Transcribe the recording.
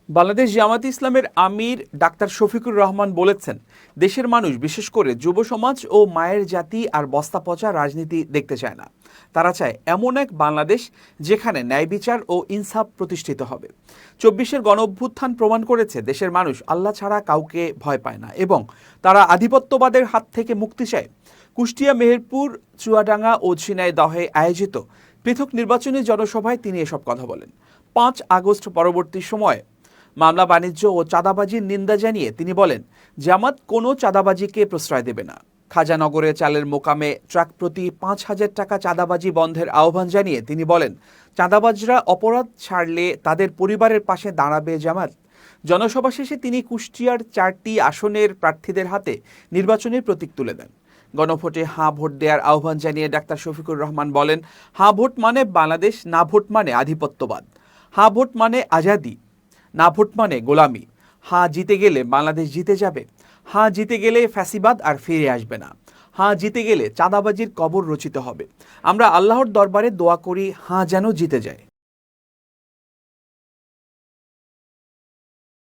বাংলাদেশ জামায়াতে ইসলামের আমির ডাক্তার শফিকুর রহমান বলেছেন, দেশের মানুষ বিশেষ করে যুব সমাজ ও মায়ের জাতি আর বস্তা পচা রাজনীতি দেখতে চায় না। তারা চায় এমন এক বাংলাদেশ যেখানে ন্যায় বিচার ও ইনসাফ প্রতিষ্ঠিত হবে। ২৪-এর গণঅভ্যুত্থান প্রমাণ করেছে দেশের মানুষ আল্লাহ ছাড়া কাউকে ভয় পায় না এবং তারা আধিপত্যবাদের হাত থেকে মুক্তি চায়। কুষ্টিয়া, মেহেরপুর, চুয়াডাঙ্গা ও ঝিনাইদহে আয়োজিত পৃথক নির্বাচনী জনসভায় তিনি এসব কথা বলেন। ৫ আগস্ট পরবর্তী সময়ে মামলা, বাণিজ্য ও চাঁদাবাজির নিন্দা জানিয়ে তিনি বলেন, জামাত কোনো চাঁদাবাজিকে প্রশ্রয় দেবে না। খাজানগরে চালের মোকামে ট্রাক প্রতি ৫,০০০ টাকা চাঁদাবাজি বন্ধের আহ্বান জানিয়ে তিনি বলেন, চাঁদাবাজরা অপরাধ ছাড়লে তাদের পরিবারের পাশে দাঁড়াবে জামাত। জনসভা শেষে তিনি কুষ্টিয়ার ৪টি আসনের প্রার্থীদের হাতে নির্বাচনের প্রতীক তুলে দেন। গণভোটে হাঁ ভোট দেওয়ার আহ্বান জানিয়ে ডাক্তার শফিকুর রহমান বলেন, হাঁ ভোট মানে বাংলাদেশ, না ভোট মানে আধিপত্যবাদ। হাঁ ভোট মানে আজাদি, না ভোট মানে গোলামি। হাঁ জিতে গেলে বাংলাদেশ জিতে যাবে। হাঁ জিতে গেলে ফ্যাসিবাদ আর ফিরে আসবে না। হাঁ জিতে গেলে চাঁদাবাজির কবর রচিত হবে। আমরা আল্লাহর দরবারে দোয়া করি হাঁ যেন জিতে যায়।